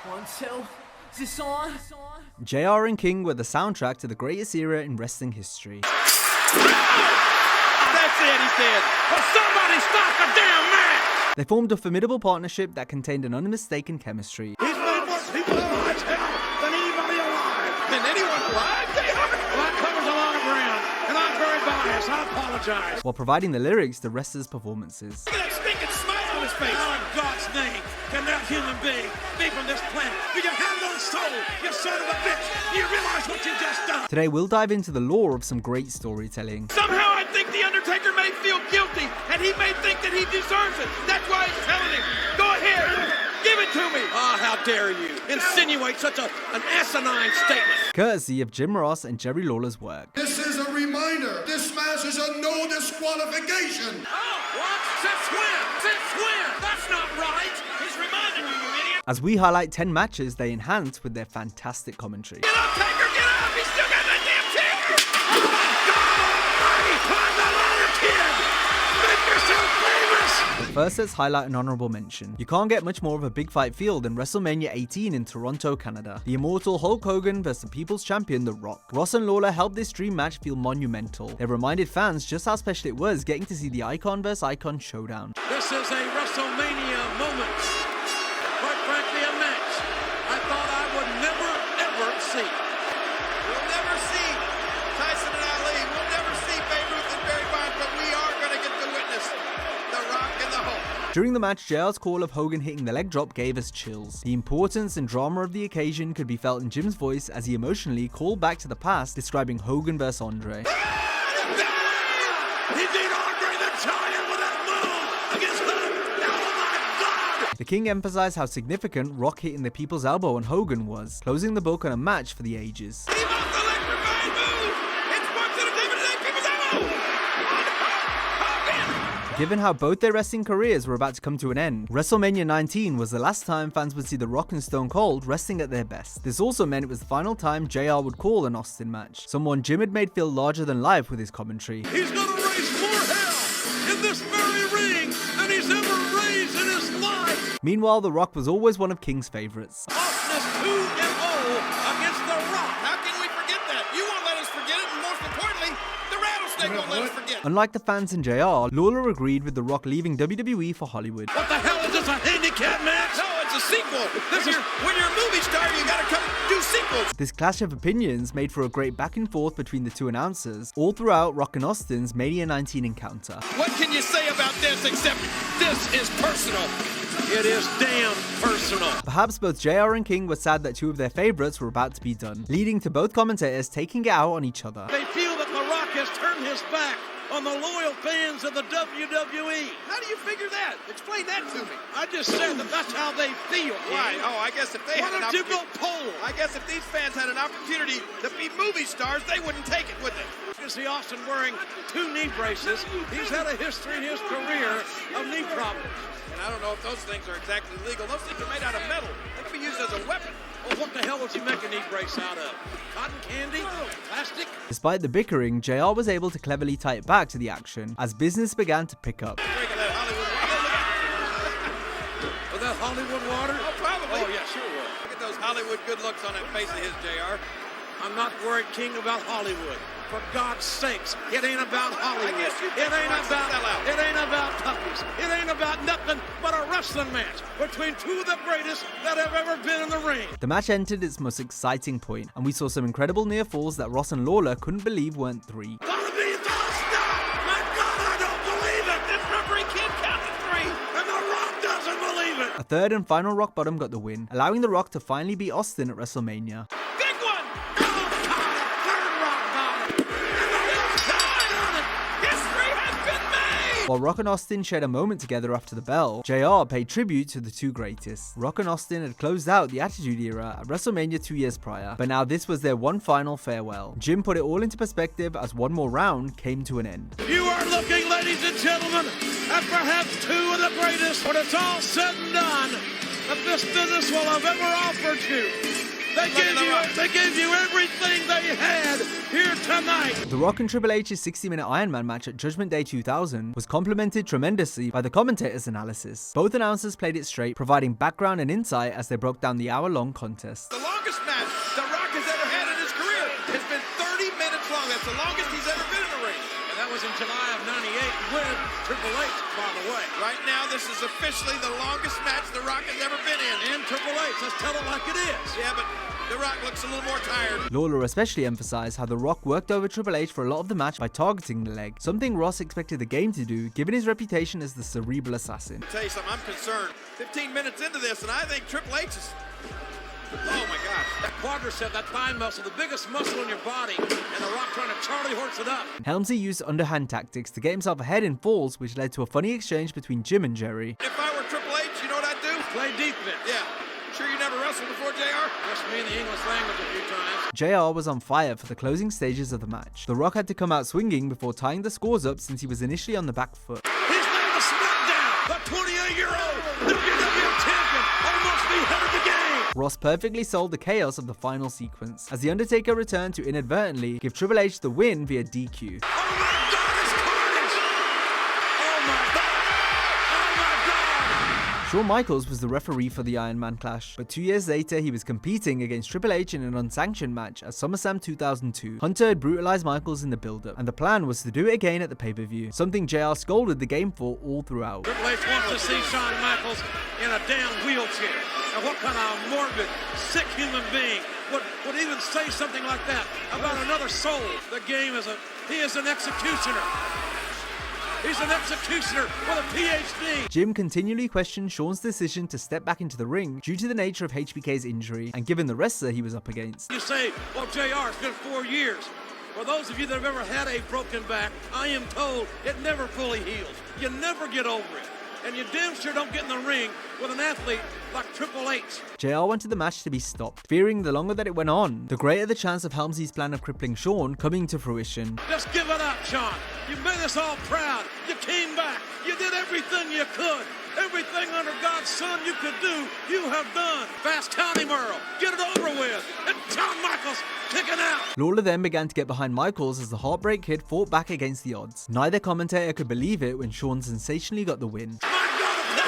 1, 2, is this on? JR and King were the soundtrack to the greatest era in wrestling history. That's it, he said. But somebody stop the damn match! They formed a formidable partnership that contained an unmistaken chemistry. He's made more people alive than anybody alive. Than anyone alive? Well, that covers a lot of ground, and I'm very biased. I apologize. While providing the lyrics to wrestlers' performances. Look at that stinking smile on his face. How in God's name can that human being be from this planet? Do you have no soul, you son of a bitch? Do you realize what you just done? Today we'll dive into the lore of some great storytelling. Somehow I think The Undertaker may feel guilty, and he may think that he deserves it. That's why he's telling him, go ahead, give it to me. Ah, how dare you insinuate such an asinine statement. Courtesy of Jim Ross and Jerry Lawler's work. This is a reminder. This match is a no disqualification. Oh, what? Since when? Since when? That's not right. He's reminding you, you idiot. As we highlight 10 matches they enhance with their fantastic commentary. Get up, Taker, get up! He's still got that damn Taker! Oh my God almighty! Climb the ladder, kid! Make yourself famous! But first let's highlight an honorable mention. You can't get much more of a big fight feel than WrestleMania 18 in Toronto, Canada. The immortal Hulk Hogan versus the People's Champion The Rock. Ross and Lawler helped this dream match feel monumental. They reminded fans just how special it was getting to see the icon versus icon showdown. This is a WrestleMania moment. Quite frankly, a match I thought I would never, ever see. We'll never see Tyson and Ali. We'll never see Babe Ruth and Barry Bonds, but we are going to get to witness The Rock and the Hulk. During the match, JR's call of Hogan hitting the leg drop gave us chills. The importance and drama of the occasion could be felt in Jim's voice as he emotionally called back to the past, describing Hogan vs. Andre. He beat Andre the Giant with that move against Hogan. Oh my God! The King emphasized how significant Rock hitting the people's elbow on Hogan was, closing the book on a match for the ages. He must electrify move. It's one to the people's elbow. Hogan. Given how both their wrestling careers were about to come to an end, WrestleMania 19 was the last time fans would see The Rock and Stone Cold wrestling at their best. This also meant it was the final time JR would call an Austin match, someone Jim had made feel larger than life with his commentary. He's gonna raise more hell in this very ring than he's ever raised in his life. Meanwhile, The Rock was always one of King's favorites. Austin is 2-0 against The Rock. How can we forget that? You won't let us forget it, and most importantly, the Rattlesnake won't let us forget. Unlike the fans in JR, Lawler agreed with The Rock leaving WWE for Hollywood. What the hell is this, a handicap match? No, it's a sequel. When you're a movie star, you gotta come do sequels. This clash of opinions made for a great back and forth between the two announcers, all throughout Rock and Austin's Mania 19 encounter. What can you say about this except this is personal? It is damn personal. Perhaps both JR and King were sad that two of their favorites were about to be done, leading to both commentators taking it out on each other. They feel that The Rock has turned his back on the loyal fans of the WWE. How do you figure that? Explain that to me. I just said that that's how they feel. Why? Oh, I guess if they Why had an don't you go opportunity, poll? I guess if these fans had an opportunity to be movie stars, they wouldn't take it, would they? You see Austin wearing 2 knee braces. He's had a history in his career of knee problems. And I don't know if those things are exactly legal. Those things are made out of metal. They can be used as a weapon. Well, what the hell would you make a knee brace out of? Cotton candy? Plastic? Despite the bickering, JR was able to cleverly tie it back to the action as business began to pick up. Drink of that Hollywood water. Was that Hollywood water? Oh, probably. Oh, yeah, sure was. Look at those Hollywood good looks on that face of his, JR. I'm not worried, King, about Hollywood. For God's sakes, it ain't about Hollywood. I guess you It ain't watch the sellout. it ain't about puppies. It ain't about nothing but a wrestling match between two of the greatest that have ever been in the ring. The match entered its most exciting point, and we saw some incredible near falls that Ross and Lawler couldn't believe weren't 3. Gotta be the stop! My God, I don't believe it! This referee can't count to 3, and The Rock doesn't believe it! A third and final rock bottom got the win, allowing The Rock to finally beat Austin at WrestleMania. Big one! Oh, God, a third rock bottom! And the Rock's died on it! History has been made! While Rock and Austin shared a moment together after the bell, JR paid tribute to the two greatest. Rock and Austin had closed out the Attitude Era at WrestleMania 2 years prior, but now this was their one final farewell. Jim put it all into perspective as one more round came to an end. You are looking, ladies and gentlemen, at perhaps 2 of the greatest, when it's all said and done, that this business will have ever offered you. They gave you everything they had here tonight. The Rock and Triple H's 60-minute Iron Man match at Judgment Day 2000 was complemented tremendously by the commentators' analysis. Both announcers played it straight, providing background and insight as they broke down the hour-long contest. The longest match The Rock has ever had in his career has been 30 minutes long. That's the longest he's ever been in a ring. And that was in July of '98 with Triple H, by the way. Right now, this is officially the longest match The Rock has ever been in. And Triple H, let's tell it like it is. Yeah, but The Rock looks a little more tired. Lawler especially emphasized how The Rock worked over Triple H for a lot of the match by targeting the leg, something Ross expected the game to do given his reputation as the cerebral assassin. I'll tell you something, I'm concerned. 15 minutes into this, and I think Triple H is... Oh my gosh. That quadricep, that thigh muscle, the biggest muscle in your body, and The Rock trying to Charlie horse it up. Helmsley used underhand tactics to get himself ahead in falls, which led to a funny exchange between Jim and Jerry. If I were Triple H, you know what I'd do? Play defense. Yeah. Sure you never wrestled before, JR? Just me in the English language a few times. JR was on fire for the closing stages of the match. The Rock had to come out swinging before tying the scores up since he was initially on the back foot. He's now the SmackDown, the 28-year-old WWE champion, almost the head of the game. Ross perfectly sold the chaos of the final sequence, as The Undertaker returned to inadvertently give Triple H the win via DQ. Oh my God, it's carnage! Oh my God! Oh my God! Shawn Michaels was the referee for the Iron Man clash, but 2 years later he was competing against Triple H in an unsanctioned match at SummerSlam 2002. Hunter had brutalized Michaels in the build-up, and the plan was to do it again at the pay-per-view, something JR scolded the game for all throughout. Triple H wants to see Shawn Michaels in a damn wheelchair. And what kind of morbid, sick human being would even say something like that about another soul? The game is he is an executioner. He's an executioner with a PhD. Jim continually questioned Shawn's decision to step back into the ring due to the nature of HBK's injury and given the wrestler he was up against. You say, well, JR, it's been 4 years. For those of you that have ever had a broken back, I am told it never fully heals. You never get over it. And you damn sure don't get in the ring with an athlete like Triple H. JR wanted the match to be stopped, fearing the longer that it went on, the greater the chance of Helmsley's plan of crippling Shawn coming to fruition. Just give it up, Shawn. You made us all proud. You came back. You did everything you could. Everything under God's Son you could do, you have done. Fast count him, Earl. Get it over with. And Shawn Michaels kicking out. Lawler then began to get behind Michaels as the Heartbreak Kid fought back against the odds. Neither commentator could believe it when Shawn sensationally got the win. My God, no!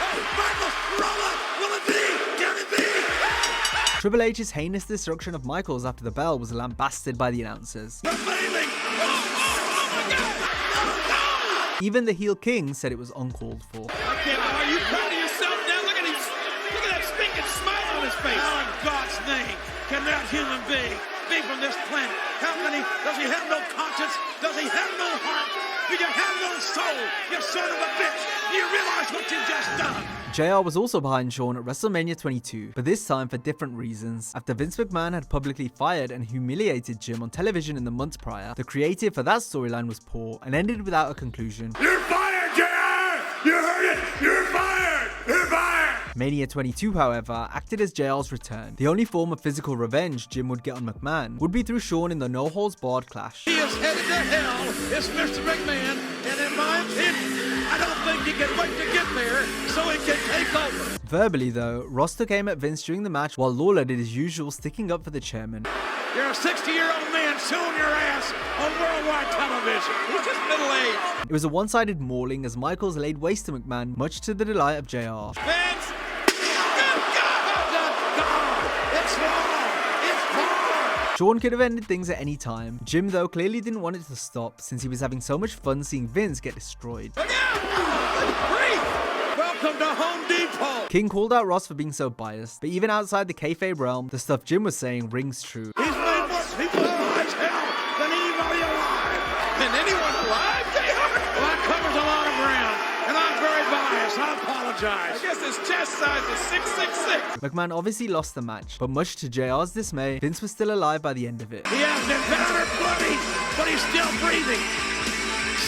Oh, Michaels, roll up. Will it be? Can it be? Triple H's heinous destruction of Michaels after the bell was lambasted by the announcers. The failing. Oh my God. Oh, no. Even the heel king said it was uncalled for. Are you proud of yourself now? Look at that stinking smile on his face. How in God's name can that human being be from this planet? How can he? Does he have no conscience? Does he have no heart? Do you have no soul? You son of a bitch! Do you realize what you just done? JR was also behind Shawn at WrestleMania 22, but this time for different reasons. After Vince McMahon had publicly fired and humiliated Jim on television in the months prior, the creative for that storyline was poor and ended without a conclusion. You're fired, JR! You heard it! You're fired! You're fired! Mania 22, however, acted as JR's return. The only form of physical revenge Jim would get on McMahon would be through Shawn in the no-holds-barred clash. He is headed to hell, it's Mr. McMahon, and in my opinion, I don't think he can wait to get there so he can take over. Verbally, though, Ross took aim at Vince during the match while Lawler did his usual sticking up for the chairman. You're a 60-year-old man showing your ass on worldwide television. He's just middle-aged. It was a one-sided mauling as Michaels laid waste to McMahon, much to the delight of JR. Vince! Shawn could have ended things at any time. Jim, though, clearly didn't want it to stop since he was having so much fun seeing Vince get destroyed. Welcome to Home Depot. King called out Ross for being so biased, but even outside the kayfabe realm, the stuff Jim was saying rings true. He's made more people alive hell than anybody alive. Than anyone alive, JR? Well, that covers a lot of ground, and I'm very biased. I apologize. I guess his chest size is 6'6". McMahon obviously lost the match, but much to JR's dismay, Vince was still alive by the end of it. He has been battered, bloody, but he's still breathing.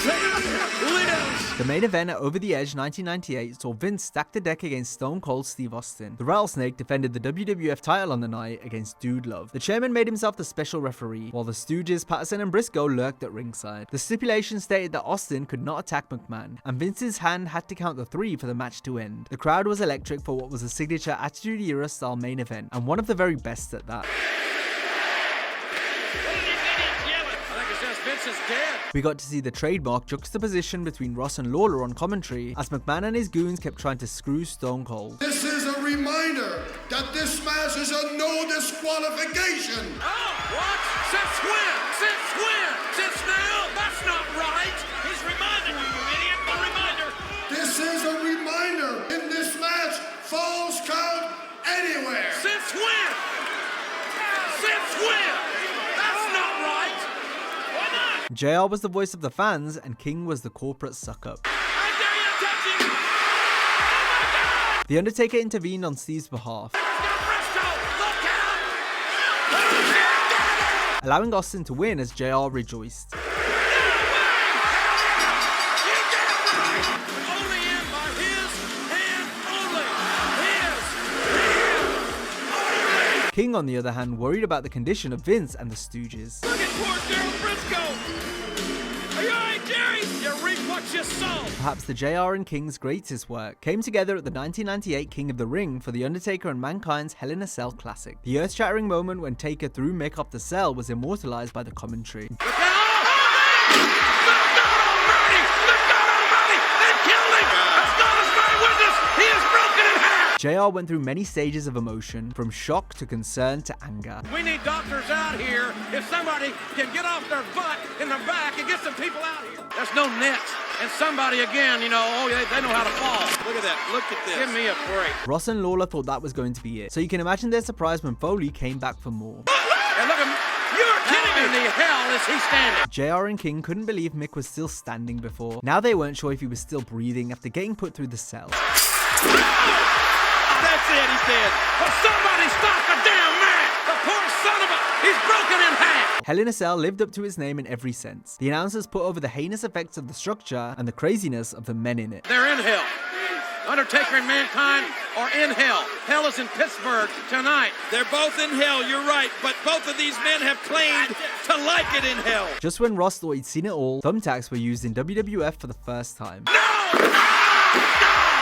Sam lives! The main event at Over the Edge 1998 saw Vince stack the deck against Stone Cold Steve Austin. The Rattlesnake defended the WWF title on the night against Dude Love. The chairman made himself the special referee, while the Stooges, Patterson and Briscoe lurked at ringside. The stipulation stated that Austin could not attack McMahon, and Vince's hand had to count the 3 for the match to end. The crowd was electric for what was a signature Attitude Era style main event, and one of the very best at that. Vince is dead. We got to see the trademark juxtaposition between Ross and Lawler on commentary as McMahon and his goons kept trying to screw Stone Cold. This is a reminder that this match is a no disqualification. Oh, what? Since when? Since when? Since now? That's not right. He's reminding you, you idiot. A reminder. This is a reminder. In this match, falls count anywhere. Since when? Since when? That's not right. Why not? JR was the voice of the fans and King was the corporate suck-up. I dare you to touch him. Oh, my God. The Undertaker intervened on Steve's behalf, allowing Austin to win as JR rejoiced. King, on the other hand, worried about the condition of Vince and the Stooges. Look at poor Daryl Briscoe! Are you alright, Jerry? You reap what you sow! Perhaps the JR and King's greatest work came together at the 1998 King of the Ring for The Undertaker and Mankind's Hell in a Cell Classic. The earth-shattering moment when Taker threw Mick off the cell was immortalized by the commentary. Look out! Oh, good God Almighty! Good God Almighty! They killed him! As God is my witness, he is broken in half! JR went through many stages of emotion, from shock to concern to anger. We need doctors out here. If somebody can get off their butt in the back and get some people out here. There's no nets. And somebody again, you know, oh, they know how to fall. Look at that. Look at this. Give me a break. Ross and Lawler thought that was going to be it, so you can imagine their surprise when Foley came back for more. And look at him. You're kidding me. How in the hell is he standing? JR and King couldn't believe Mick was still standing before. Now they weren't sure if he was still breathing after getting put through the cell. That's it, he's dead. Well, somebody stop the damn man! The poor son of a... He's broken in half! Hell in a Cell lived up to its name in every sense. The announcers put over the heinous effects of the structure and the craziness of the men in it. They're in hell. Undertaker and Mankind are in hell. Hell is in Pittsburgh tonight. They're both in hell, you're right, but both of these men have claimed to like it in hell. Just when Ross thought he'd seen it all, thumbtacks were used in WWF for the first time. No!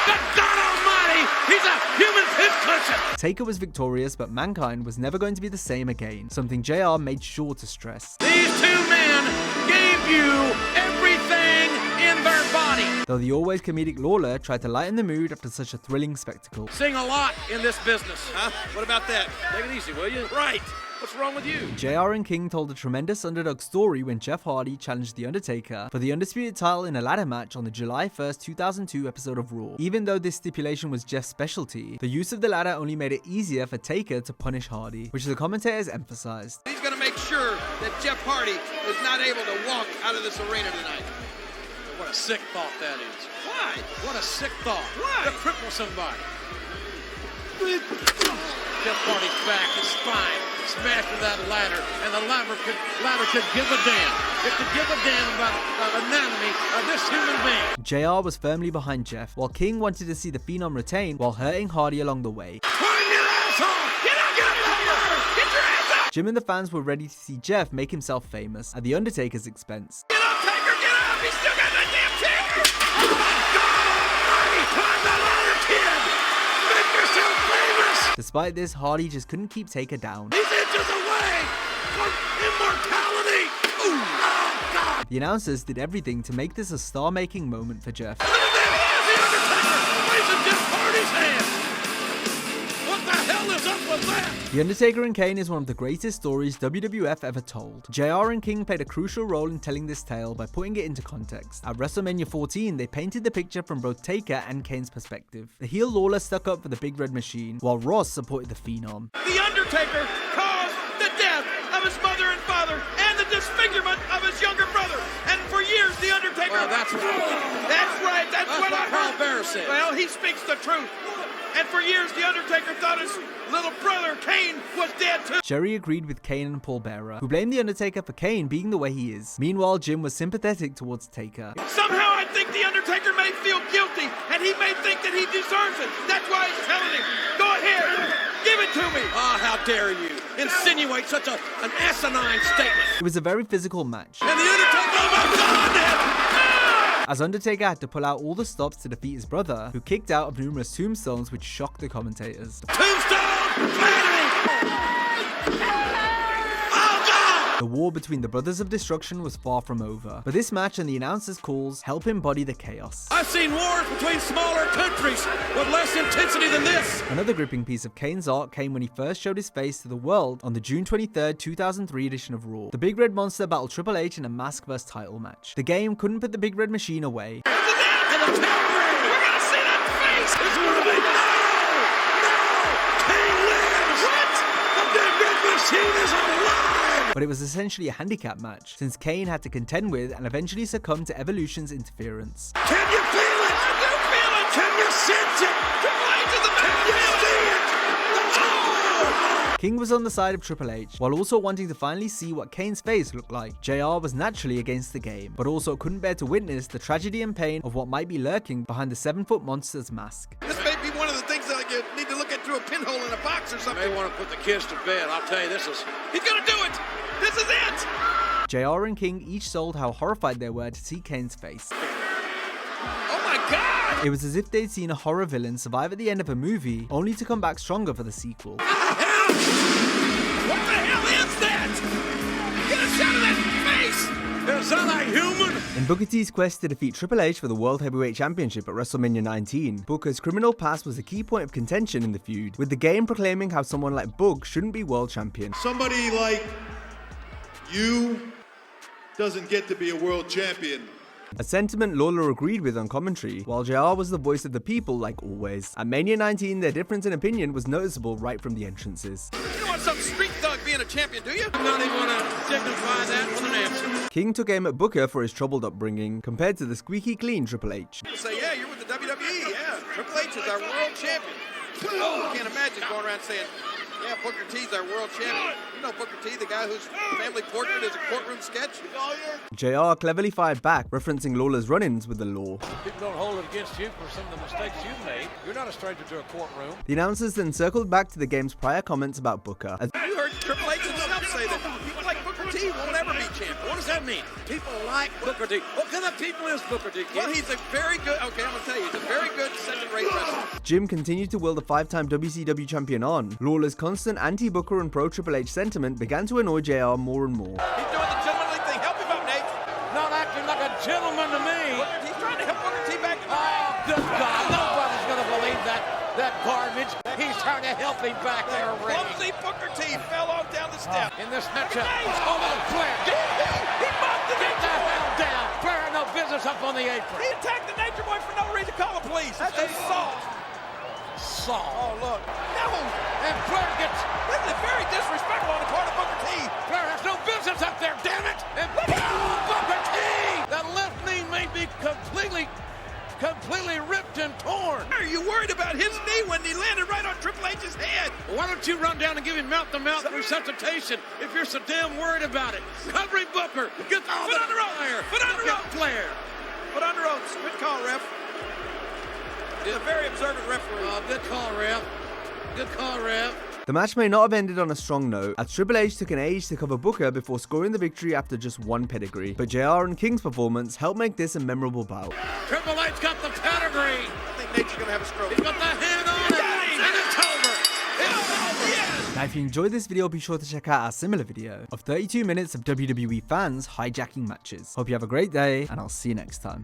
Good God Almighty! He's a human piss cushion! Taker was victorious, but Mankind was never going to be the same again, something JR made sure to stress. These two men gave you everything in their body. Though the always comedic Lawler tried to lighten the mood after such a thrilling spectacle. Sing a lot in this business, huh? What about that? Take it easy, will you? Right. What's wrong with you? JR and King told a tremendous underdog story when Jeff Hardy challenged The Undertaker for the Undisputed title in a ladder match on the July 1st, 2002 episode of Raw. Even though this stipulation was Jeff's specialty, the use of the ladder only made it easier for Taker to punish Hardy, which the commentators emphasized. He's going to make sure that Jeff Hardy is not able to walk out of this arena tonight. What a sick thought that is. Why? What a sick thought. Why? To cripple somebody. Jeff Hardy's back, his spine, smashed with that ladder, and the ladder could give a damn. It could give a damn about the anatomy of this human being. JR was firmly behind Jeff, while King wanted to see the Phenom retain while hurting Hardy along the way. Find your asshole! Get out of here! Get your ass out! Jim and the fans were ready to see Jeff make himself famous at The Undertaker's expense. Get up, Taker! Get up! He's still got that damn chair! Oh my God Almighty! Climb the ladder, kid! Make yourself famous! Despite this, Hardy just couldn't keep Taker down. He's inches away from immortality! Ooh. Oh, God! The announcers did everything to make this a star-making moment for Jeff. Look at that! The Undertaker raising Jeff Hardy's hand! What the hell is up with that? The Undertaker and Kane is one of the greatest stories WWF ever told. JR and King played a crucial role in telling this tale by putting it into context. At WrestleMania 14, they painted the picture from both Taker and Kane's perspective. The heel Lawler stuck up for the Big Red Machine, while Ross supported the Phenom. The Undertaker caused the death of his mother and father and the disfigurement of his younger brother. And for years, the Undertaker... Well, that's right. That's right. That's what Carl Bear said. Well, he speaks the truth. And for years, The Undertaker thought his little brother, Kane, was dead too. Jerry agreed with Kane and Paul Bearer, who blamed The Undertaker for Kane being the way he is. Meanwhile, Jim was sympathetic towards Taker. Somehow I think The Undertaker may feel guilty, and he may think that he deserves it. That's why he's telling him, go ahead, give it to me. Oh, how dare you insinuate such an asinine statement. It was a very physical match, And The Undertaker, oh my God! as Undertaker had to pull out all the stops to defeat his brother, who kicked out of numerous tombstones which shocked the commentators. Tombstone! The war between the Brothers of Destruction was far from over, but this match and the announcers' calls help embody the chaos. I've seen wars between smaller countries with less intensity than this. Another gripping piece of Kane's art came when he first showed his face to the world on the June 23rd, 2003 edition of Raw. The Big Red Monster battled Triple H in a mask vs title match. The game couldn't put the Big Red Machine away. And the tapering! We're gonna see that face! It's gonna be no! Kane lives! What? The Big Red Machine is alive! But it was essentially a handicap match, since Kane had to contend with and eventually succumb to Evolution's interference. Can you feel it? I do feel it! Can you sense it? Triple H is the Can you see it? Oh! King was on the side of Triple H, while also wanting to finally see what Kane's face looked like. JR was naturally against the game, but also couldn't bear to witness the tragedy and pain of what might be lurking behind the 7-foot monster's mask. This may be one of the things that you need to look at through a pinhole in a box or something. May want to put the kids to bed. I'll tell you, this is... He's gonna do it! This is it! JR and King each sold how horrified they were to see Kane's face. Oh my God! It was as if they'd seen a horror villain survive at the end of a movie, only to come back stronger for the sequel. What the hell is that? Get us out of that face! Is that a human? In Booker T's quest to defeat Triple H for the World Heavyweight Championship at WrestleMania 19, Booker's criminal past was a key point of contention in the feud, with the game proclaiming how someone like Book shouldn't be world champion. Somebody like you doesn't get to be a world champion. A sentiment Lawler agreed with on commentary, while JR was the voice of the people like always. At Mania 19, their difference in opinion was noticeable right from the entrances. You don't want some street thug being a champion, do you? I'm not even gonna dignify that with an answer. King took aim at Booker for his troubled upbringing, compared to the squeaky clean Triple H. You say, yeah, you're with the WWE, yeah. Triple H is our world champion. Oh, I can't imagine going around saying, yeah, Booker T's our world champion. You know Booker T, the guy whose family portrait is a courtroom sketch? JR cleverly fired back, referencing Lawler's run-ins with the law. People don't hold it against you for some of the mistakes you've made. You're not a stranger to a courtroom. The announcers then circled back to the game's prior comments about Booker, as You heard Triple H himself say that people like Booker T won't ever be champion. What does that mean? People like Booker T. What kind of people is Booker T? Well, he's a very good, okay, I'm gonna tell you, he's a very good second-rate wrestler. Jim continued to will the 5-time WCW champion on. Lawler's constant anti-Booker and pro-Triple H sentiment began to annoy JR more and more. He's doing the gentlemanly thing. Help him out, Nate. Not acting like a gentleman to me. He's trying to help Booker T back in the ring. Oh, good God. Nobody's going to believe that garbage. He's trying to help him back there, Ray. Clumsy Booker T fell off down the step. In this matchup. Oh, no, Flair. He bumped the Get the Nature Boy. hell down. Flair had no business up on the He apron. attacked the Nature Boy for no reason. Call the police. That's assault. Saw. Oh, look. No. And Flair gets... This is very disrespectful on the part of Booker T. Flair has no business up there, damn it. And Booker T. That left knee may be completely ripped and torn. Are you worried about his knee when he landed right on Triple H's head? Why don't you run down and give him mouth-to-mouth resuscitation if you're so damn worried about it? Covering Booker. Get the Foot on the ropes. Foot on the ropes. Flair. Foot on the ropes. Good call, ref. He's a very observant referee. Good call, ref. Good call, ref. The match may not have ended on a strong note, as Triple H took an age to cover Booker before scoring the victory after just one pedigree, but JR and King's performance helped make this a memorable bout. Triple H got the pedigree. I think Nature's going to have a stroke. He's got the hand on it. And it's over. Now if you enjoyed this video, be sure to check out our similar video of 32 minutes of WWE fans hijacking matches. Hope you have a great day, and I'll see you next time.